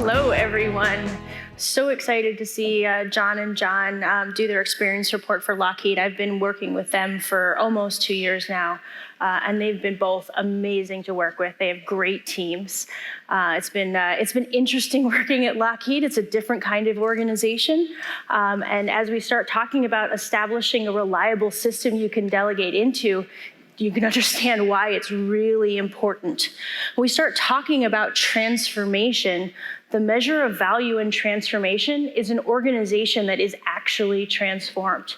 Hello, everyone. So excited to see John and John do their experience report for Lockheed. I've been working with them for almost 2 years now, and they've been both amazing to work with. They have great teams. It's been interesting working at Lockheed. It's a different kind of organization, and as we start talking about establishing a reliable system you can delegate into, you can understand why it's really important. When we start talking about transformation, the measure of value in transformation is an organization that is actually transformed.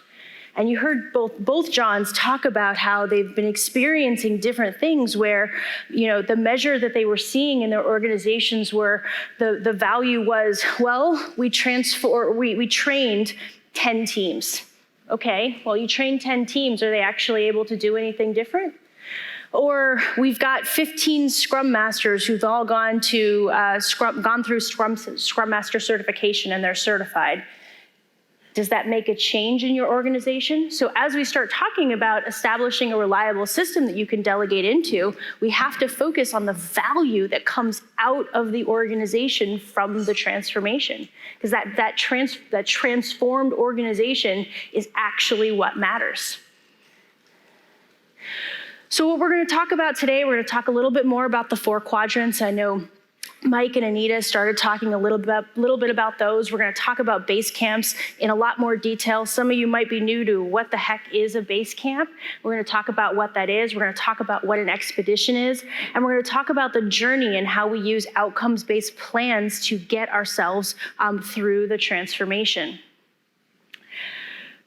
And you heard both Johns talk about how they've been experiencing different things where, the measure that they were seeing in their organizations were the value was, well, we trained 10 teams. Okay, well, you train 10 teams. Are they actually able to do anything different? Or we've got 15 Scrum Masters who've all gone through Scrum Master certification and they're certified. Does that make a change in your organization? So as we start talking about establishing a reliable system that you can delegate into, we have to focus on the value that comes out of the organization from the transformation. Because that transformed organization is actually what matters. So what we're going to talk about today, we're going to talk a little bit more about the 4 quadrants. I know Mike and Anita started talking a little bit about those. We're going to talk about base camps in a lot more detail. Some of you might be new to what the heck is a base camp. We're going to talk about what that is. We're going to talk about what an expedition is. And we're going to talk about the journey and how we use outcomes-based plans to get ourselves through the transformation.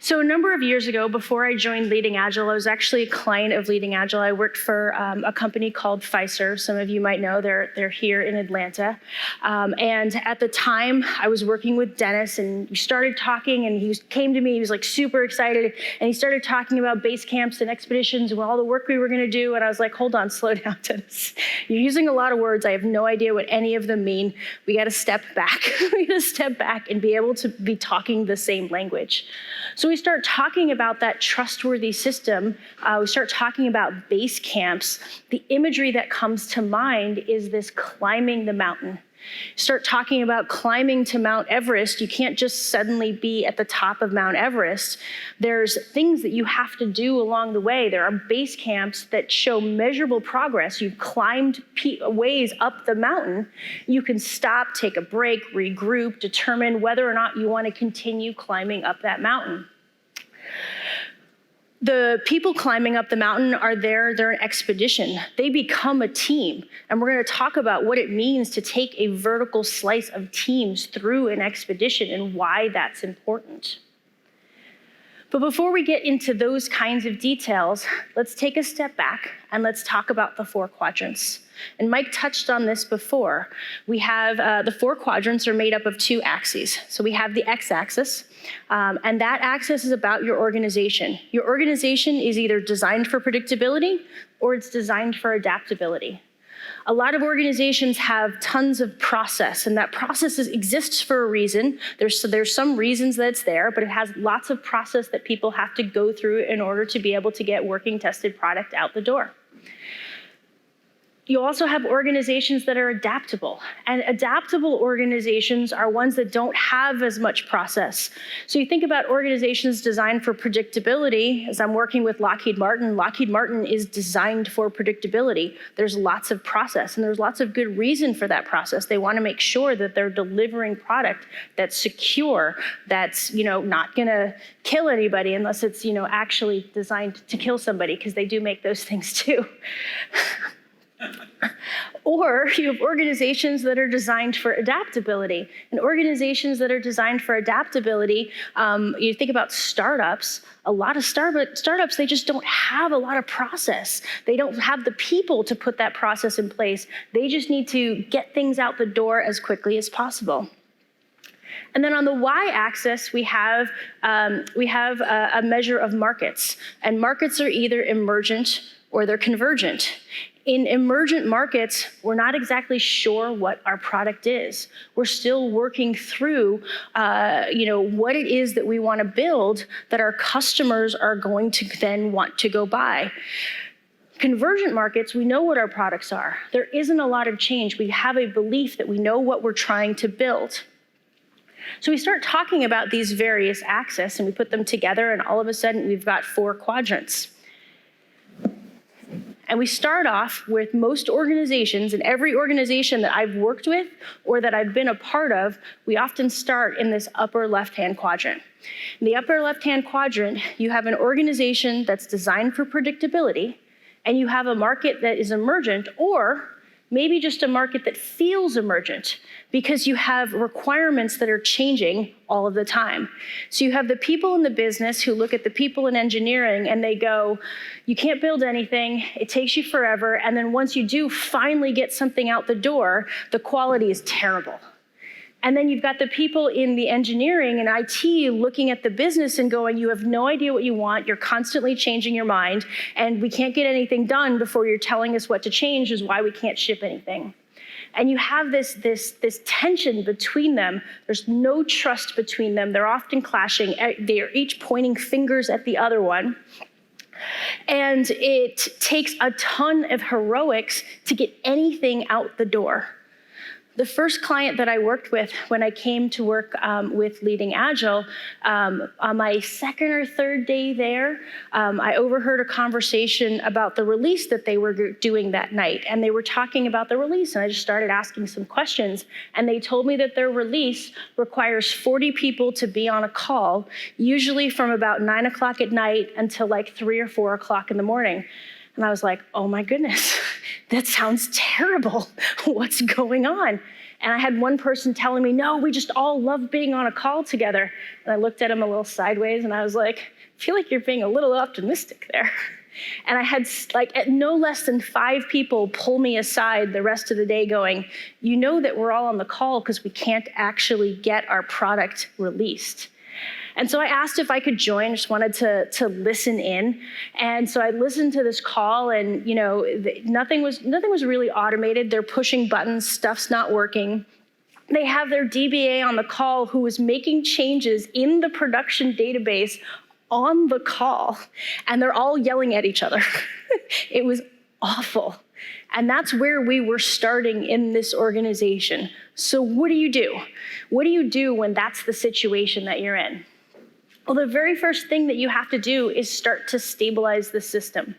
So a number of years ago, before I joined Leading Agile, I was actually a client of Leading Agile. I worked for a company called Fiserv. Some of you might know they're here in Atlanta. And at the time, I was working with Dennis, and we started talking, and he came to me. He was like super excited, and he started talking about base camps and expeditions and all the work we were going to do. And I was like, hold on, slow down, Dennis. You're using a lot of words. I have no idea what any of them mean. We got to step back. We got to step back and be able to be talking the same language. So we start talking about that trustworthy system. We start talking about base camps. The imagery that comes to mind is this climbing the mountain. Start talking about climbing to Mount Everest. You can't just suddenly be at the top of Mount Everest. There's things that you have to do along the way. There are base camps that show measurable progress. You've climbed ways up the mountain. You can stop, take a break, regroup, determine whether or not you want to continue climbing up that mountain. The people climbing up the mountain they're an expedition. They become a team. And we're going to talk about what it means to take a vertical slice of teams through an expedition and why that's important. But before we get into those kinds of details, let's take a step back and let's talk about the 4 quadrants. And Mike touched on this before. We have the 4 quadrants are made up of 2 axes. So we have the x-axis, and that axis is about your organization. Your organization is either designed for predictability or it's designed for adaptability. A lot of organizations have tons of process, and that process exists for a reason. There's some reasons that it's there, but it has lots of process that people have to go through in order to be able to get working, tested product out the door. You also have organizations that are adaptable, and adaptable organizations are ones that don't have as much process. So you think about organizations designed for predictability. As I'm working with Lockheed Martin is designed for predictability. There's lots of process, and there's lots of good reason for that process. They want to make sure that they're delivering product that's secure, that's not going to kill anybody unless it's actually designed to kill somebody, because they do make those things too. Or you have organizations that are designed for adaptability. And organizations that are designed for adaptability, you think about startups, a lot of startups, they just don't have a lot of process. They don't have the people to put that process in place. They just need to get things out the door as quickly as possible. And then on the y-axis, we have a measure of markets. And markets are either emergent or they're convergent. In emergent markets, we're not exactly sure what our product is. We're still working through, what it is that we want to build that our customers are going to then want to go buy. Convergent markets, we know what our products are. There isn't a lot of change. We have a belief that we know what we're trying to build. So we start talking about these various axes and we put them together, and all of a sudden we've got 4 quadrants. And we start off with most organizations, and every organization that I've worked with or that I've been a part of, we often start in this upper left-hand quadrant. In the upper left-hand quadrant, you have an organization that's designed for predictability, and you have a market that is emergent, or maybe just a market that feels emergent because you have requirements that are changing all of the time. So you have the people in the business who look at the people in engineering and they go, you can't build anything, it takes you forever, and then once you do finally get something out the door, the quality is terrible. And then you've got the people in the engineering and IT looking at the business and going, you have no idea what you want, you're constantly changing your mind, and we can't get anything done before you're telling us what to change, is why we can't ship anything. And you have this tension between them. There's no trust between them. They're often clashing. They are each pointing fingers at the other one. And it takes a ton of heroics to get anything out the door. The first client that I worked with when I came to work with leading Agile, on my second or third day there, I overheard a conversation about the release that they were doing that night. And they were talking about the release, and I just started asking some questions. And they told me that their release requires 40 people to be on a call, usually from about 9 o'clock at night until like 3 or 4 o'clock in the morning. And I was like, oh my goodness, that sounds terrible. What's going on? And I had one person telling me, no, we just all love being on a call together. And I looked at him a little sideways and I was like, I feel like you're being a little optimistic there. And I had like at no less than 5 people pull me aside the rest of the day going, you know that we're all on the call because we can't actually get our product released. And so I asked if I could join, just wanted to listen in. And so I listened to this call, and nothing was really automated. They're pushing buttons, stuff's not working. They have their DBA on the call who was making changes in the production database on the call, and they're all yelling at each other. It was awful. And that's where we were starting in this organization. So what do you do? What do you do when that's the situation that you're in? Well, the very first thing that you have to do is start to stabilize the system.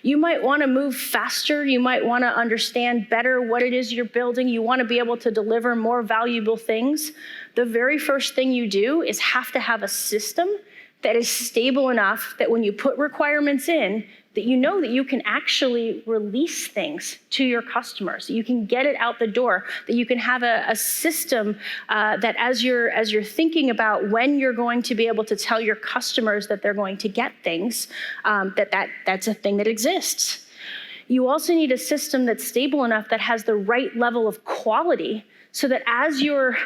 You might want to move faster. You might want to understand better what it is you're building. You want to be able to deliver more valuable things. The very first thing you do is have to have a system that is stable enough that when you put requirements in, that you know that you can actually release things to your customers, that you can get it out the door, that you can have a system that as you're thinking about when you're going to be able to tell your customers that they're going to get things, that's a thing that exists. You also need a system that's stable enough that has the right level of quality so that as you're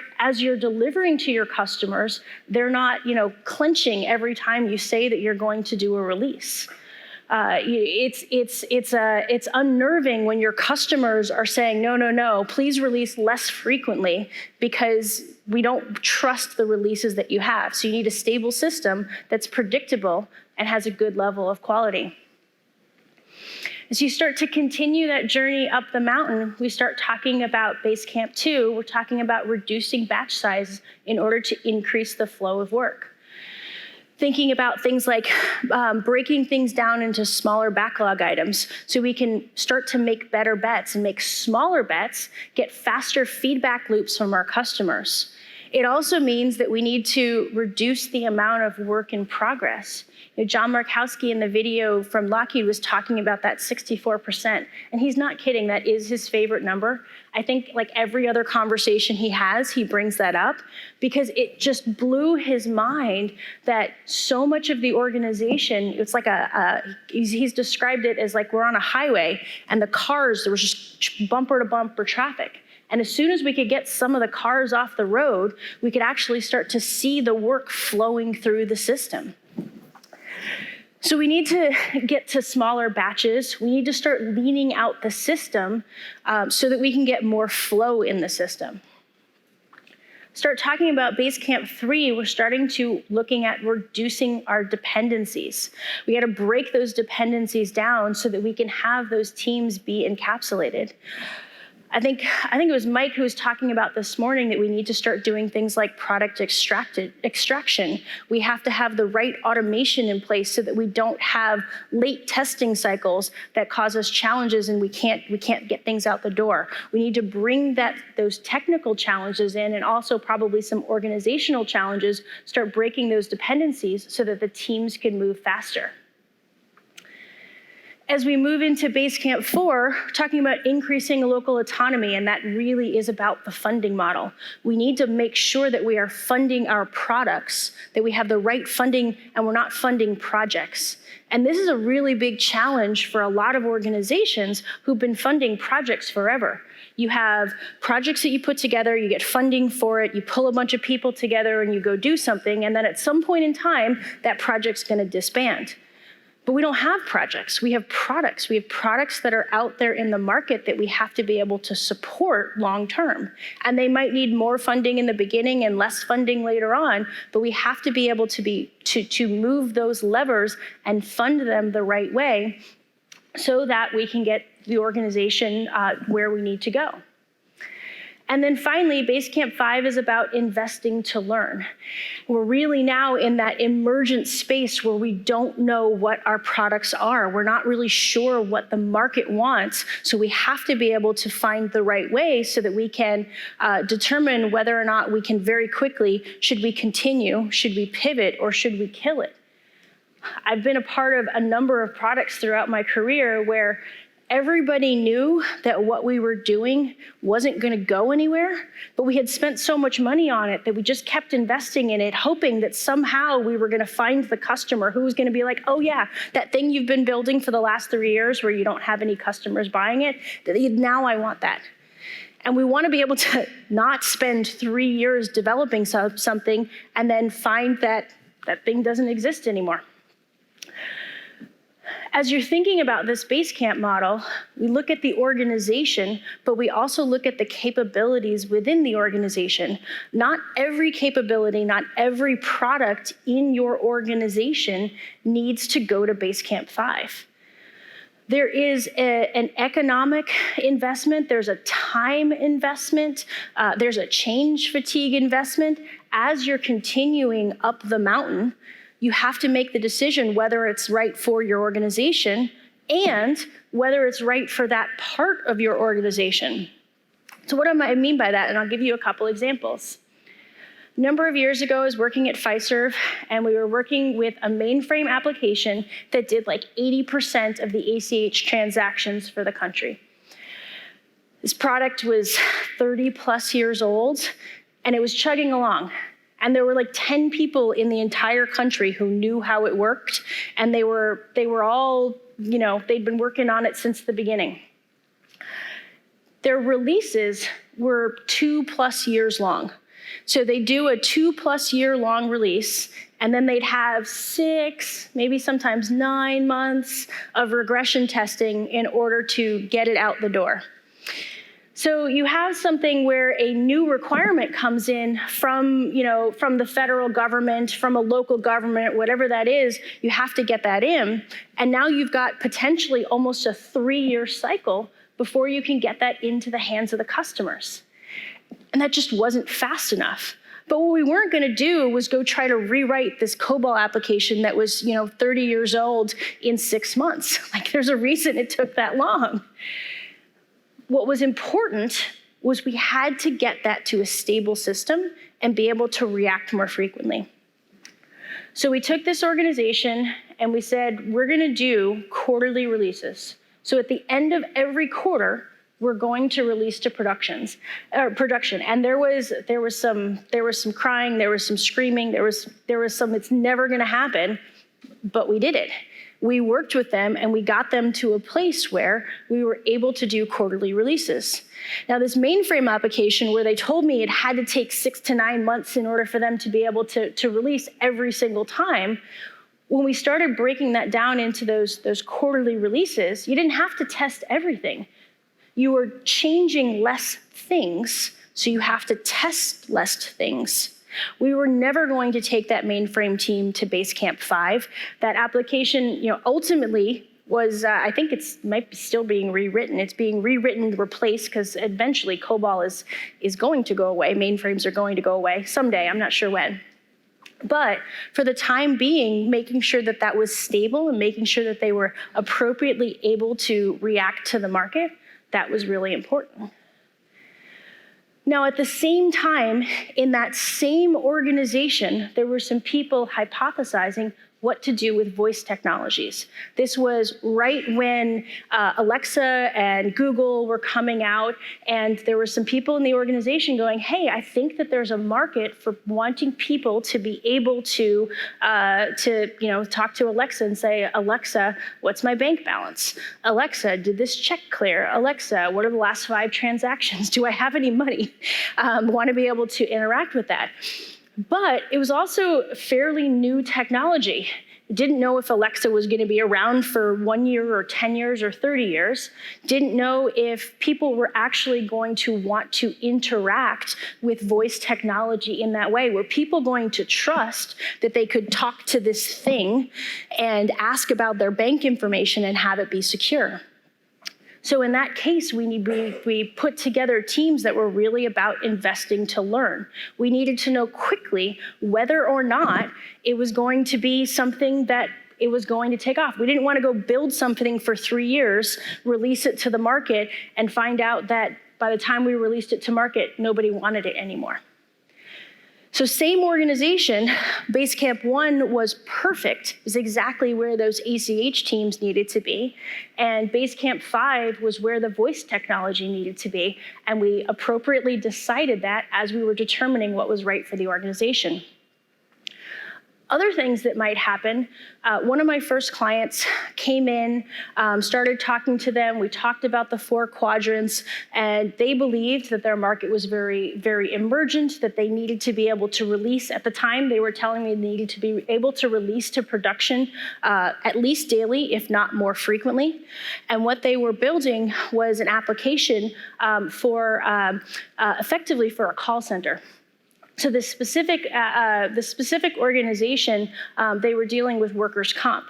delivering to your customers, they're not, clenching every time you say that you're going to do a release. It's unnerving when your customers are saying, no, please release less frequently because we don't trust the releases that you have. So you need a stable system that's predictable and has a good level of quality. As you start to continue that journey up the mountain, we start talking about Basecamp 2. We're talking about reducing batch size in order to increase the flow of work. Thinking about things like breaking things down into smaller backlog items so we can start to make better bets and make smaller bets, get faster feedback loops from our customers. It also means that we need to reduce the amount of work in progress. John Markowski in the video from Lockheed was talking about that 64%, and he's not kidding, that is his favorite number. I think like every other conversation he has, he brings that up because it just blew his mind that so much of the organization, it's like he's described it as like we're on a highway and the cars, there was just bumper to bumper traffic. And as soon as we could get some of the cars off the road, we could actually start to see the work flowing through the system. So we need to get to smaller batches. We need to start leaning out the system so that we can get more flow in the system. start talking about Basecamp 3, we're starting to looking at reducing our dependencies. We got to break those dependencies down so that we can have those teams be encapsulated. I think it was Mike who was talking about this morning that we need to start doing things like product extraction. We have to have the right automation in place so that we don't have late testing cycles that cause us challenges and we can't get things out the door. We need to bring those technical challenges in, and also probably some organizational challenges, start breaking those dependencies so that the teams can move faster. As we move into Basecamp 4, we're talking about increasing local autonomy, and that really is about the funding model. We need to make sure that we are funding our products, that we have the right funding, and we're not funding projects. And this is a really big challenge for a lot of organizations who've been funding projects forever. You have projects that you put together, you get funding for it, you pull a bunch of people together and you go do something, and then at some point in time, that project's gonna disband. But we don't have projects, we have products. We have products that are out there in the market that we have to be able to support long-term. And they might need more funding in the beginning and less funding later on, but we have to be able to move those levers and fund them the right way so that we can get the organization where we need to go. And then finally, Basecamp 5 is about investing to learn. We're really now in that emergent space where we don't know what our products are. We're not really sure what the market wants, so we have to be able to find the right way so that we can determine whether or not we can very quickly, should we continue, should we pivot, or should we kill it? I've been a part of a number of products throughout my career where everybody knew that what we were doing wasn't going to go anywhere, but we had spent so much money on it that we just kept investing in it, hoping that somehow we were going to find the customer who was going to be like, oh yeah, that thing you've been building for the last 3 years where you don't have any customers buying it, now I want that. And we want to be able to not spend 3 years developing something and then find that that thing doesn't exist anymore. As you're thinking about this Basecamp model, we look at the organization, but we also look at the capabilities within the organization. Not every capability, not every product in your organization needs to go to Basecamp 5. There is an economic investment, there's a time investment, there's a change fatigue investment. As you're continuing up the mountain, you have to make the decision whether it's right for your organization and whether it's right for that part of your organization. So what do I mean by that? And I'll give you a couple examples. A number of years ago, I was working at Fiserv, and we were working with a mainframe application that did like 80% of the ACH transactions for the country. This product was 30 plus years old, and it was chugging along. And there were like 10 people in the entire country who knew how it worked, and they were all, they'd been working on it since the beginning. Their releases were 2+ years long. So they do a 2+ year long release, and then they'd have 6, maybe sometimes 9 months of regression testing in order to get it out the door. So you have something where a new requirement comes in from the federal government, from a local government, whatever that is, you have to get that in. And now you've got potentially almost a 3-year cycle before you can get that into the hands of the customers. And that just wasn't fast enough. But what we weren't going to do was go try to rewrite this COBOL application that was 30 years old in 6 months. Like, there's a reason it took that long. What was important was we had to get that to a stable system and be able to react more frequently. So we took this organization and we said, we're going to do quarterly releases. So at the end of every quarter, we're going to release to production. And there was some crying, there was some screaming, there was some, it's never going to happen, but we did it. We worked with them and we got them to a place where we were able to do quarterly releases. Now, this mainframe application where they told me it had to take 6 to 9 months in order for them to be able to release every single time, when we started breaking that down into those quarterly releases, you didn't have to test everything. You were changing less things So you have to test less things. We were never going to take that mainframe team to Basecamp 5. That application, ultimately was, I think it might be still being rewritten. It's being rewritten, replaced, because eventually COBOL is going to go away. Mainframes are going to go away someday. I'm not sure when. But for the time being, making sure that that was stable and making sure that they were appropriately able to react to the market, that was really important. Now, at the same time, in that same organization, there were some people hypothesizing what to do with voice technologies. This was right when Alexa and Google were coming out, and there were some people in the organization going, hey, I think that there's a market for wanting people to be able to talk to Alexa and say, Alexa, what's my bank balance? Alexa, did this check clear? Alexa, what are the last 5 transactions? Do I have any money? Want to be able to interact with that. But it was also fairly new technology. Didn't know if Alexa was going to be around for 1 year or 10 years or 30 years. Didn't know if people were actually going to want to interact with voice technology in that way. Were people going to trust that they could talk to this thing and ask about their bank information and have it be secure? So in that case, we put together teams that were really about investing to learn. We needed to know quickly whether or not it was going to be something that it was going to take off. We didn't want to go build something for 3 years, release it to the market, and find out that by the time we released it to market, nobody wanted it anymore. So same organization, Basecamp 1 was perfect. It was exactly where those ACH teams needed to be. And Basecamp 5 was where the voice technology needed to be. And we appropriately decided that as we were determining what was right for the organization. Other things that might happen, one of my first clients came in, started talking to them. We talked about the 4 quadrants, and they believed that their market was very, very emergent, that they needed to be able to release. At the time, they were telling me they needed to be able to release to production at least daily, if not more frequently. And what they were building was an application effectively for a call center. So the specific organization, they were dealing with workers' comp.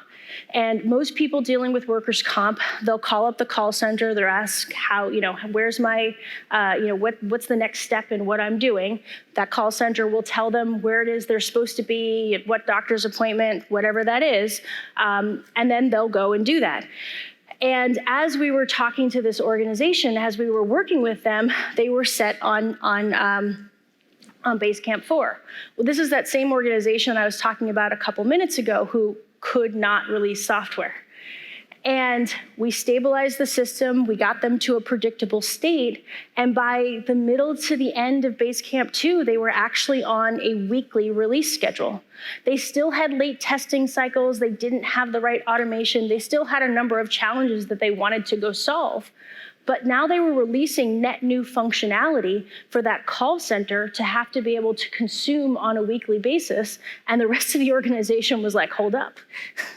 And most people dealing with workers' comp, they'll call up the call center, they'll ask where's my, what's the next step in what I'm doing. That call center will tell them where it is they're supposed to be, what doctor's appointment, whatever that is, and then they'll go and do that. And as we were talking to this organization, as we were working with them, they were set on Basecamp 4. Well, this is that same organization I was talking about a couple minutes ago who could not release software. And we stabilized the system, we got them to a predictable state, and by the middle to the end of Basecamp 2, they were actually on a weekly release schedule. They still had late testing cycles, they didn't have the right automation, they still had a number of challenges that they wanted to go solve. But now they were releasing net new functionality for that call center to have to be able to consume on a weekly basis. And the rest of the organization was like, hold up,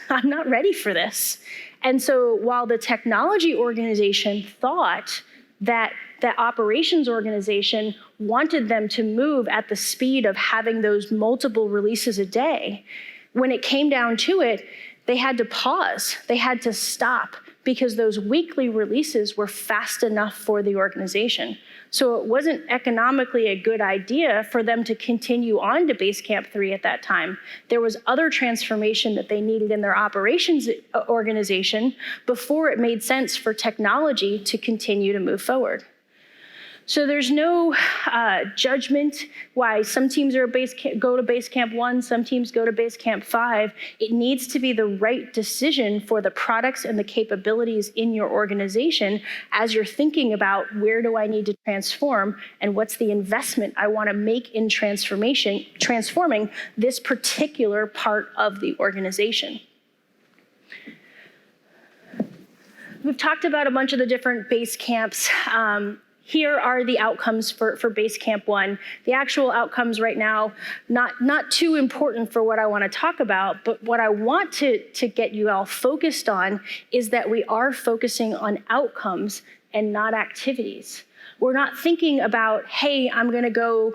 I'm not ready for this. And so while the technology organization thought that the operations organization wanted them to move at the speed of having those multiple releases a day, when it came down to it, they had to pause, they had to stop, because those weekly releases were fast enough for the organization. So it wasn't economically a good idea for them to continue on to Basecamp 3 at that time. There was other transformation that they needed in their operations organization before it made sense for technology to continue to move forward. So there's no judgment why some teams go to Basecamp 1, some teams go to Basecamp 5. It needs to be the right decision for the products and the capabilities in your organization as you're thinking about where do I need to transform and what's the investment I want to make in transforming this particular part of the organization. We've talked about a bunch of the different base camps. Here are the outcomes for Basecamp 1. The actual outcomes right now, not too important for what I want to talk about, but what I want to get you all focused on is that we are focusing on outcomes and not activities. We're not thinking about, hey, I'm going to go,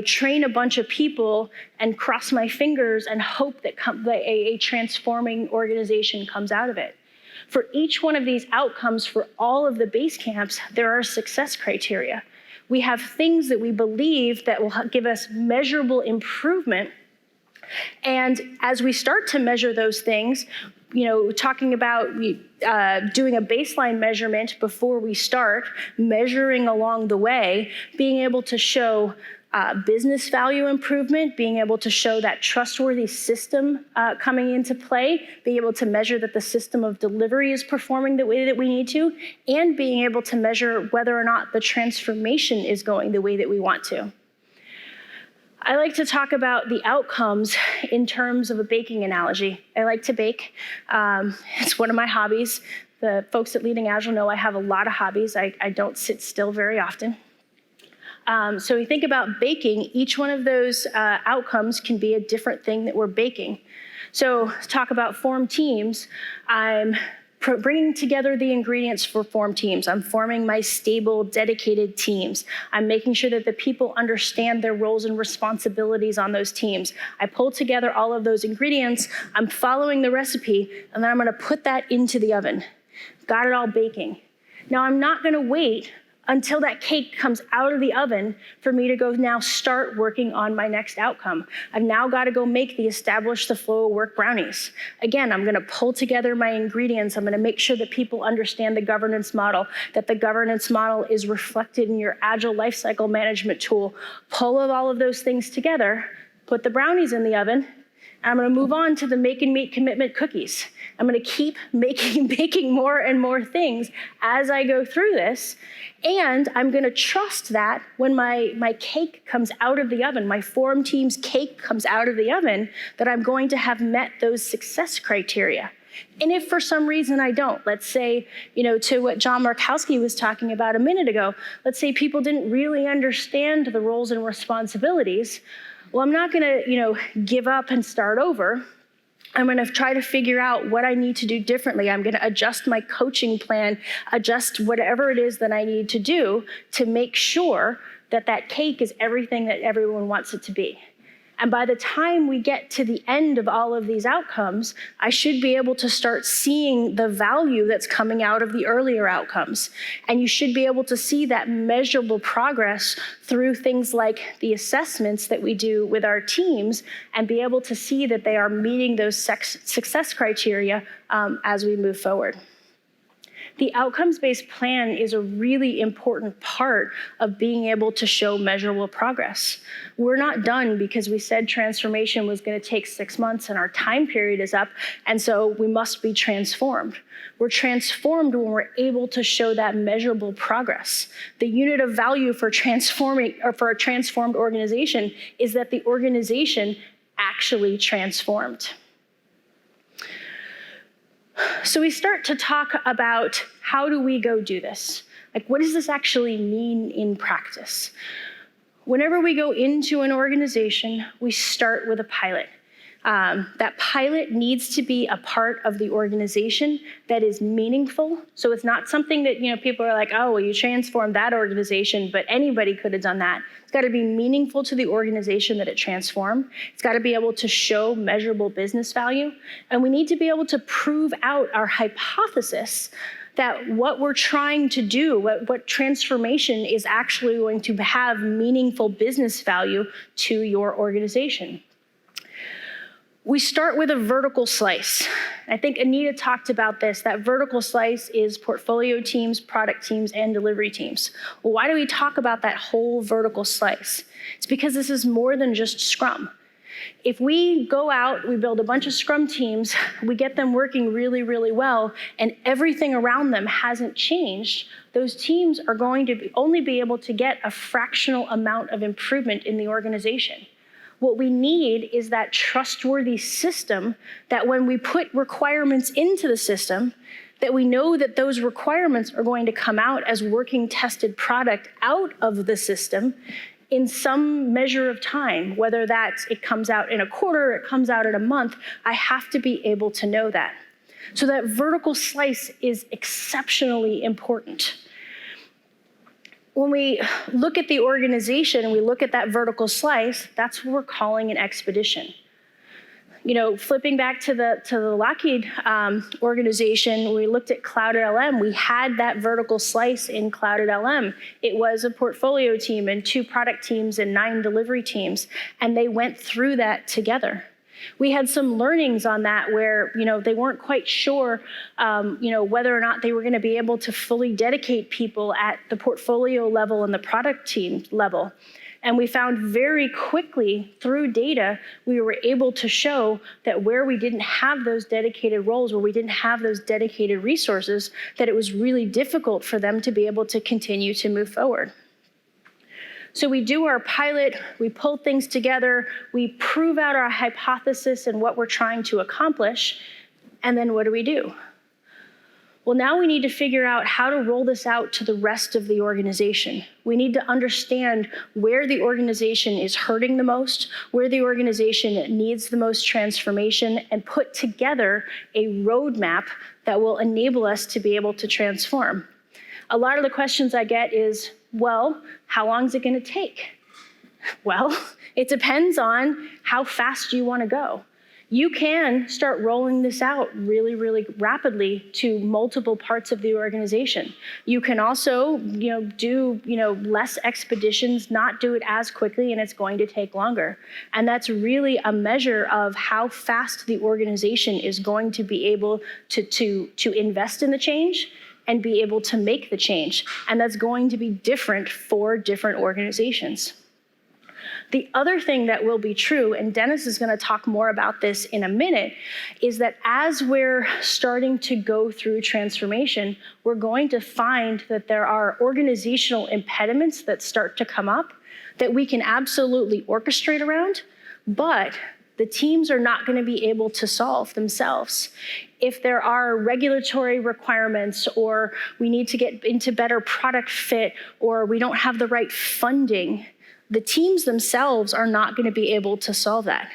train a bunch of people and cross my fingers and hope that a transforming organization comes out of it. For each one of these outcomes, for all of the base camps, there are success criteria. We have things that we believe that will give us measurable improvement. And as we start to measure those things, talking about doing a baseline measurement before we start, measuring along the way, being able to show business value improvement, being able to show that trustworthy system coming into play, being able to measure that the system of delivery is performing the way that we need to, and being able to measure whether or not the transformation is going the way that we want to. I like to talk about the outcomes in terms of a baking analogy. I like to bake. It's one of my hobbies. The folks at Leading Agile know I have a lot of hobbies. I don't sit still very often. So we think about baking. Each one of those outcomes can be a different thing that we're baking. So let's talk about form teams. I'm bringing together the ingredients for form teams. I'm forming my stable, dedicated teams. I'm making sure that the people understand their roles and responsibilities on those teams. I pull together all of those ingredients, I'm following the recipe, and then I'm gonna put that into the oven. Got it all baking. Now I'm not gonna wait until that cake comes out of the oven for me to go now start working on my next outcome. I've now got to go make the establish the flow of work brownies. Again, I'm going to pull together my ingredients. I'm going to make sure that people understand the governance model, that the governance model is reflected in your Agile lifecycle management tool. Pull all of those things together, put the brownies in the oven, and I'm going to move on to the make and meet commitment cookies. I'm going to keep baking more and more things as I go through this. And I'm going to trust that when my cake comes out of the oven, my form team's cake comes out of the oven, that I'm going to have met those success criteria. And if for some reason I don't, let's say, to what John Markowski was talking about a minute ago, let's say people didn't really understand the roles and responsibilities. Well, I'm not going to, give up and start over. I'm going to try to figure out what I need to do differently. I'm going to adjust my coaching plan, adjust whatever it is that I need to do to make sure that that cake is everything that everyone wants it to be. And by the time we get to the end of all of these outcomes, I should be able to start seeing the value that's coming out of the earlier outcomes. And you should be able to see that measurable progress through things like the assessments that we do with our teams and be able to see that they are meeting those success criteria as we move forward. The outcomes-based plan is a really important part of being able to show measurable progress. We're not done because we said transformation was going to take 6 months and our time period is up, and so we must be transformed. We're transformed when we're able to show that measurable progress. The unit of value for transforming or for a transformed organization is that the organization actually transformed. So we start to talk about how do we go do this? Like, what does this actually mean in practice? Whenever we go into an organization, we start with a pilot. That pilot needs to be a part of the organization that is meaningful. So it's not something that, people are like, oh, well, you transformed that organization, but anybody could have done that. It's got to be meaningful to the organization that it transformed. It's got to be able to show measurable business value. And we need to be able to prove out our hypothesis that what we're trying to do, what transformation is actually going to have meaningful business value to your organization. We start with a vertical slice. I think Anita talked about this. That vertical slice is portfolio teams, product teams, and delivery teams. Well, why do we talk about that whole vertical slice? It's because this is more than just Scrum. If we go out, we build a bunch of Scrum teams, we get them working really, really well, and everything around them hasn't changed, those teams are going to only be able to get a fractional amount of improvement in the organization. What we need is that trustworthy system that when we put requirements into the system, that we know that those requirements are going to come out as working tested product out of the system in some measure of time, whether that's it comes out in a quarter, it comes out in a month. I have to be able to know that. So that vertical slice is exceptionally important. when we look at the organization and we look at that vertical slice, that's what we're calling an expedition. Flipping back to the Lockheed organization, when we looked at Clouded LM, we had that vertical slice in Clouded LM. It was a portfolio team and 2 product teams and 9 delivery teams, and they went through that together. We had some learnings on that where, they weren't quite sure, whether or not they were going to be able to fully dedicate people at the portfolio level and the product team level. And we found very quickly through data, we were able to show that where we didn't have those dedicated roles, where we didn't have those dedicated resources, that it was really difficult for them to be able to continue to move forward. So we do our pilot, we pull things together, we prove out our hypothesis and what we're trying to accomplish, and then what do? Well, now we need to figure out how to roll this out to the rest of the organization. We need to understand where the organization is hurting the most, where the organization needs the most transformation, and put together a roadmap that will enable us to be able to transform. A lot of the questions I get is, well, how long is it going to take? Well, it depends on how fast you want to go. You can start rolling this out really, really rapidly to multiple parts of the organization. You can also, do, less expeditions, not do it as quickly, and it's going to take longer. And that's really a measure of how fast the organization is going to be able to invest in the change and be able to make the change. And that's going to be different for different organizations. The other thing that will be true, and Dennis is going to talk more about this in a minute, is that as we're starting to go through transformation, we're going to find that there are organizational impediments that start to come up that we can absolutely orchestrate around, but the teams are not going to be able to solve themselves. If there are regulatory requirements, or we need to get into better product fit, or we don't have the right funding, the teams themselves are not going to be able to solve that.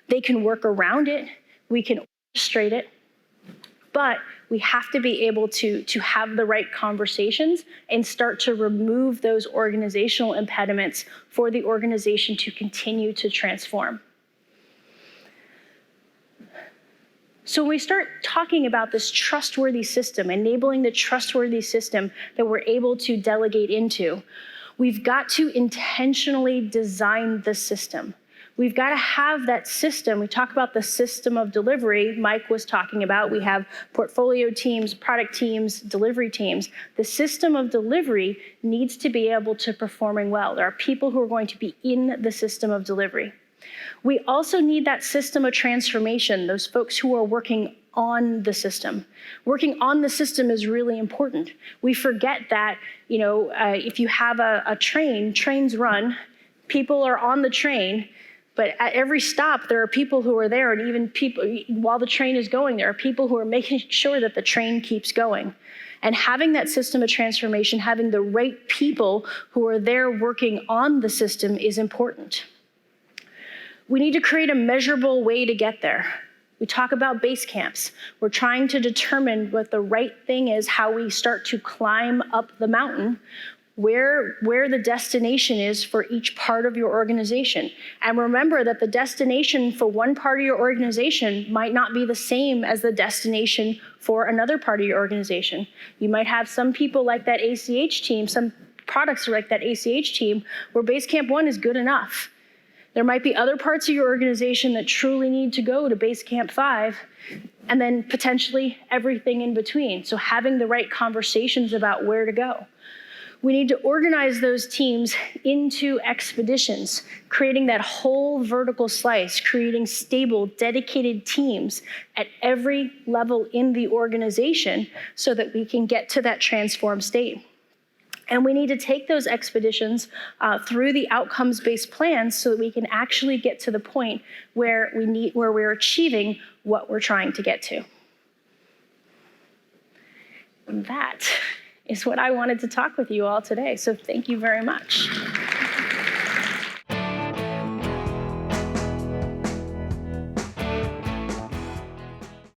They can work around it, we can orchestrate it, but we have to be able to have the right conversations and start to remove those organizational impediments for the organization to continue to transform. So when we start talking about this trustworthy system, enabling the trustworthy system that we're able to delegate into, we've got to intentionally design the system. We've got to have that system. We talk about the system of delivery Mike was talking about. We have portfolio teams, product teams, delivery teams. The system of delivery needs to be able to perform well. There are people who are going to be in the system of delivery. We also need that system of transformation, those folks who are working on the system. Working on the system is really important. We forget that, if you have a train, trains run, people are on the train, but at every stop, there are people who are there, and even people, while the train is going, there are people who are making sure that the train keeps going. And having that system of transformation, having the right people who are there working on the system is important. We need to create a measurable way to get there. We talk about base camps. We're trying to determine what the right thing is, how we start to climb up the mountain, where the destination is for each part of your organization. And remember that the destination for one part of your organization might not be the same as the destination for another part of your organization. You might have some people like that ACH team, some products like that ACH team, where base camp 1 is good enough. There might be other parts of your organization that truly need to go to base camp 5, and then potentially everything in between. So having the right conversations about where to go. We need to organize those teams into expeditions, creating that whole vertical slice, creating stable, dedicated teams at every level in the organization so that we can get to that transformed state. And we need to take those expeditions through the outcomes-based plans so that we can actually get to the point where we're achieving what we're trying to get to. And that is what I wanted to talk with you all today. So thank you very much.